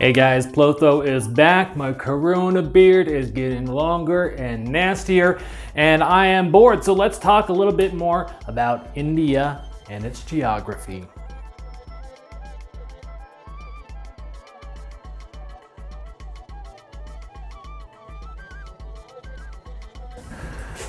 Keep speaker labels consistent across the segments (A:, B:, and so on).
A: Hey guys, Plotho is back. My corona beard is getting longer and nastier, and I am bored, so let's talk a little bit more about India and its geography.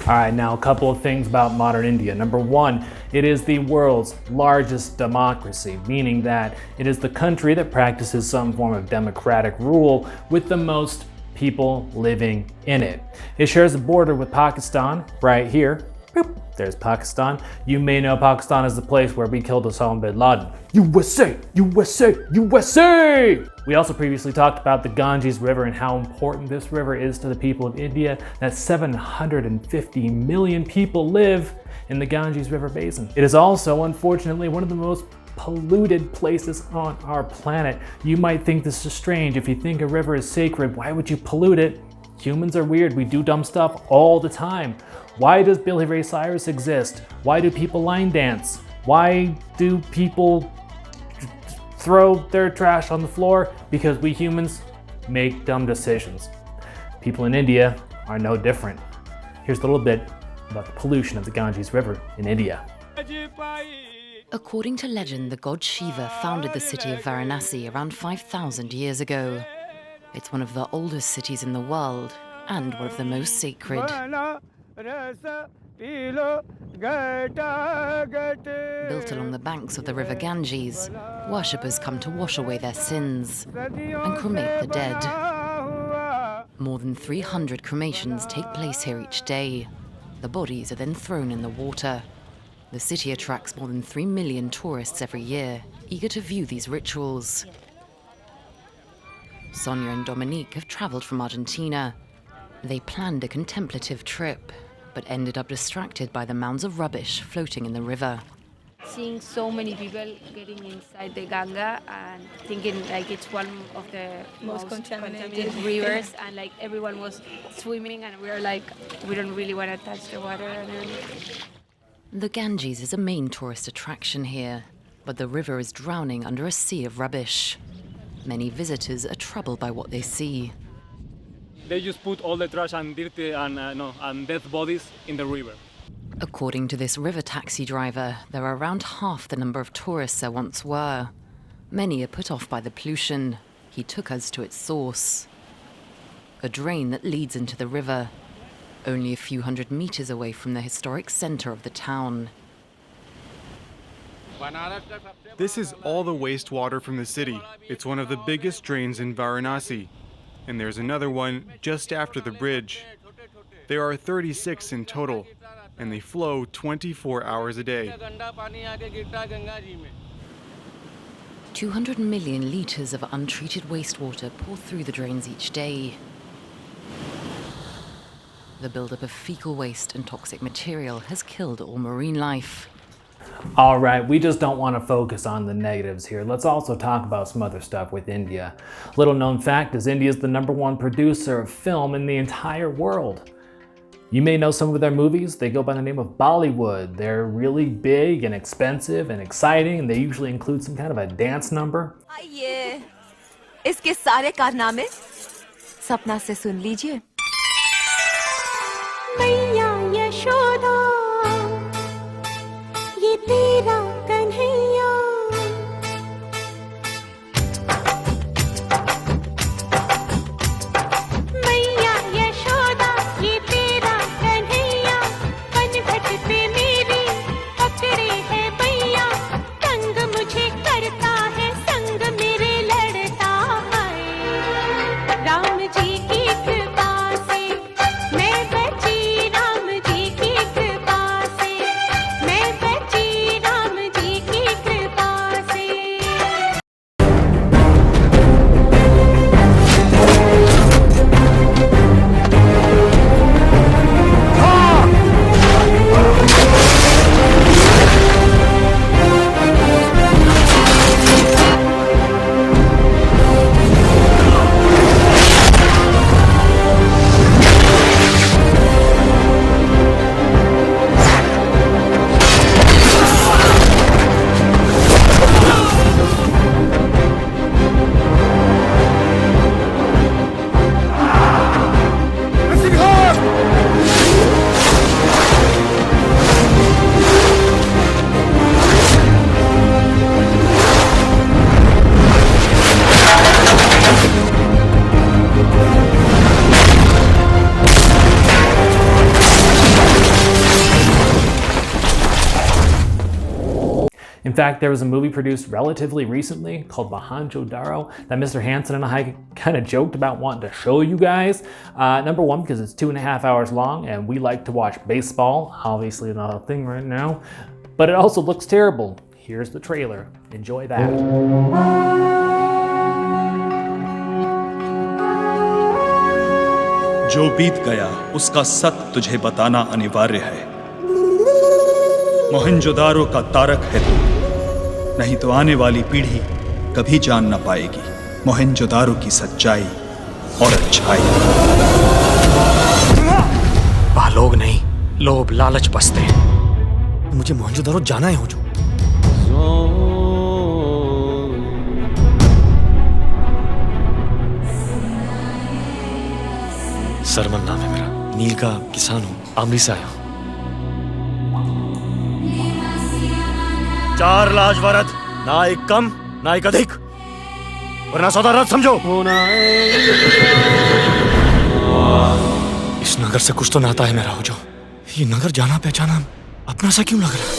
A: All right, now a couple of things about modern India. Number one, it is the world's largest democracy, meaning that it is the country that practices some form of democratic rule with the most people living in it. It shares a border with Pakistan right here. Boop, there's Pakistan. You may know Pakistan as the place where we killed Osama bin Laden. USA, USA, USA! We also previously talked about the Ganges River and how important this river is to the people of India, that 750 million people live in the Ganges River basin. It is also, unfortunately, one of the most polluted places on our planet. You might think this is strange. If you think a river is sacred, why would you pollute it? Humans are weird. We do dumb stuff all the time. Why does Billy Ray Cyrus exist? Why do people line dance? Why do people throw their trash on the floor? Because we humans make dumb decisions. People in India are no different. Here's a little bit about the pollution of the Ganges River in India.
B: According to legend, the god Shiva founded the city of Varanasi around 5,000 years ago. It's one of the oldest cities in the world and one of the most sacred. Built along the banks of the river Ganges, worshippers come to wash away their sins and cremate the dead. More than 300 cremations take place here each day. The bodies are then thrown in the water. The city attracts more than 3 million tourists every year, eager to view these rituals. Sonia and Dominique have traveled from Argentina. They planned a contemplative trip, but ended up distracted by the mounds of rubbish floating in the river.
C: Seeing so many people getting inside the Ganga and thinking like it's one of the most contaminated rivers, and like everyone was swimming and we were like, we don't really want to touch the water.
B: The Ganges is a main tourist attraction here, but the river is drowning under a sea of rubbish. Many visitors are troubled by what they see.
D: They just put all the trash and dirt and dead bodies in the river.
B: According to this river taxi driver, there are around half the number of tourists there once were. Many are put off by the pollution. He took us to its source, a drain that leads into the river, only a few hundred meters away from the historic center of the town.
E: This is all the wastewater from the city. It's one of the biggest drains in Varanasi. And there's another one just after the bridge. There are 36 in total, and they flow 24 hours a day.
B: 200 million liters of untreated wastewater pour through the drains each day. The buildup of fecal waste and toxic material has killed all marine life.
A: All right, we just don't want to focus on the negatives here. Let's also talk about some other stuff with India. Little known fact is India is the #1 producer of film in the entire world. You may know some of their movies. They go by the name of Bollywood. They're really big and expensive and exciting, and they usually include some kind of a dance number.
F: आइए, इसके सारे कारनामे सपना से सुन लीजिए। मैया यशोदा, ये तेरा कन्हैया। मैया यशोदा, ये तेरा कन्हैया। पनघट पे मेरी पकड़े है भैया। तंग मुझे करता है, संग मेरे लड़ता है। राम जी की कृपा
A: fact, there was a movie produced relatively recently called Mohenjo-Daro that Mr. Hansen and I kind of joked about wanting to show you guys. Number one, because it's 2.5 hours long and we like to watch baseball, obviously not a thing right now, but it also looks terrible. Here's the trailer. Enjoy that.
G: जो बीत गया उसका सत्य तुझे बताना अनिवार्य है। मोहनजोदारो का तारक है तू, नहीं तो आने वाली पीढ़ी कभी जान न पाएगी मोहनजोदारो की सच्चाई और अच्छाई।
H: लोग नहीं, लोभ लालच बसते हैं। मुझे मोहनजोदारो जाना है हो जो। सरमन नाम है मेरा, नील का किसान हूँ, आमरी से आया हूँ। 4 लाजवारद, ना एक कम ना एक अधिक, वरना सौदा रद्द समझो। इस नगर से कुछ तो नाता है मेरा हो जो। ये नगर जाना पहचाना अपना सा क्यों लग रहा है?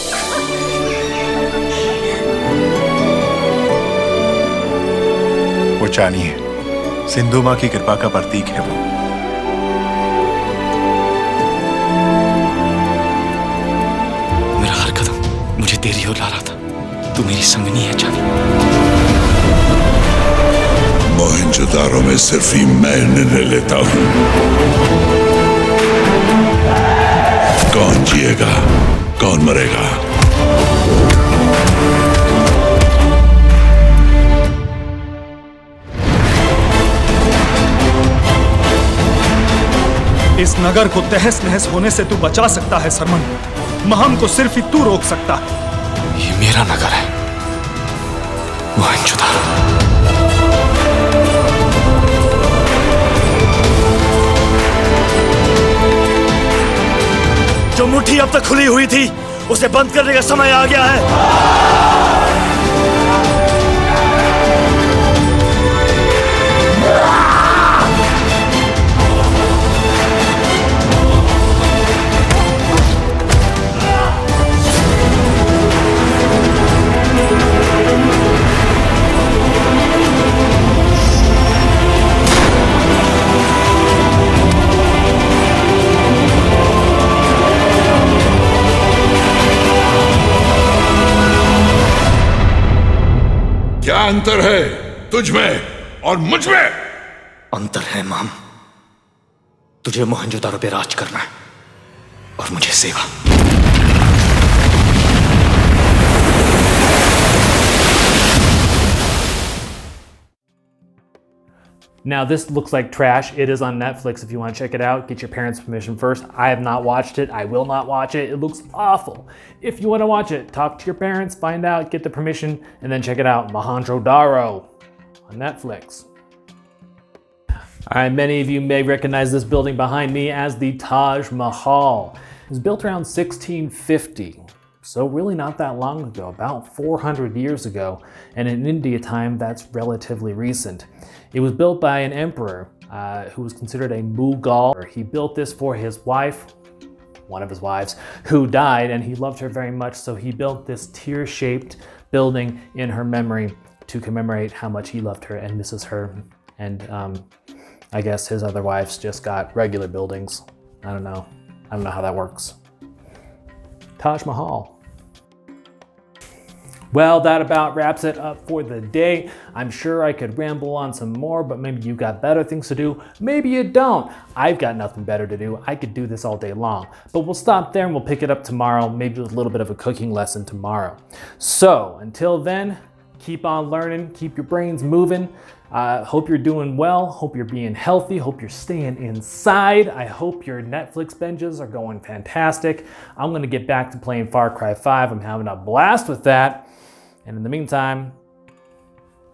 I: वो चानी है, सिंधु माँ की कृपा का प्रतीक है वो।
H: मेरा हर कदम मुझे तेरी ओर ला रहा था। तू मेरी संगनी है चानी।
J: मोहनजोदारो में सिर्फ ही मैं निर्णय लेता हूं कौन जिएगा कौन मरेगा।
G: इस नगर को तहस नहस होने से तू बचा सकता है सरमन, महम को सिर्फ ही तू रोक सकता है।
H: ये मेरा नगर है, मोहनजोदारो। जो मुट्ठी अब तक खुली हुई थी उसे बंद करने का समय आ गया है।
J: क्या अंतर है तुझ में और मुझ में?
H: अंतर है माम, तुझे मोहनजोदारो पे राज करना है और मुझे सेवा।
A: Now this looks like trash. It is on Netflix if you want to check it out. Get your parents' permission first. I have not watched it. I will not watch it. It looks awful. If you want to watch it, talk to your parents, find out, get the permission, and then check it out. Mohenjo-Daro on Netflix. All right, many of you may recognize this building behind me as the Taj Mahal. It was built around 1650. So really not that long ago, about 400 years ago. And in India time, that's relatively recent. It was built by an emperor who was considered a Mughal. He built this for his wife, one of his wives, who died, and he loved her very much. So he built this tear-shaped building in her memory to commemorate how much he loved her and misses her. And I guess his other wives just got regular buildings. I don't know how that works. Taj Mahal. Well, that about wraps it up for the day. I'm sure I could ramble on some more, but maybe you've got better things to do. Maybe you don't. I've got nothing better to do. I could do this all day long. But we'll stop there and we'll pick it up tomorrow, maybe with a little bit of a cooking lesson tomorrow. So until then, keep on learning, keep your brains moving. Hope you're doing well. Hope you're being healthy. Hope you're staying inside. I hope your Netflix binges are going fantastic. I'm gonna get back to playing Far Cry 5. I'm having a blast with that. And in the meantime,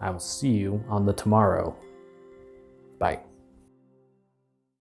A: I will see you on the tomorrow. Bye.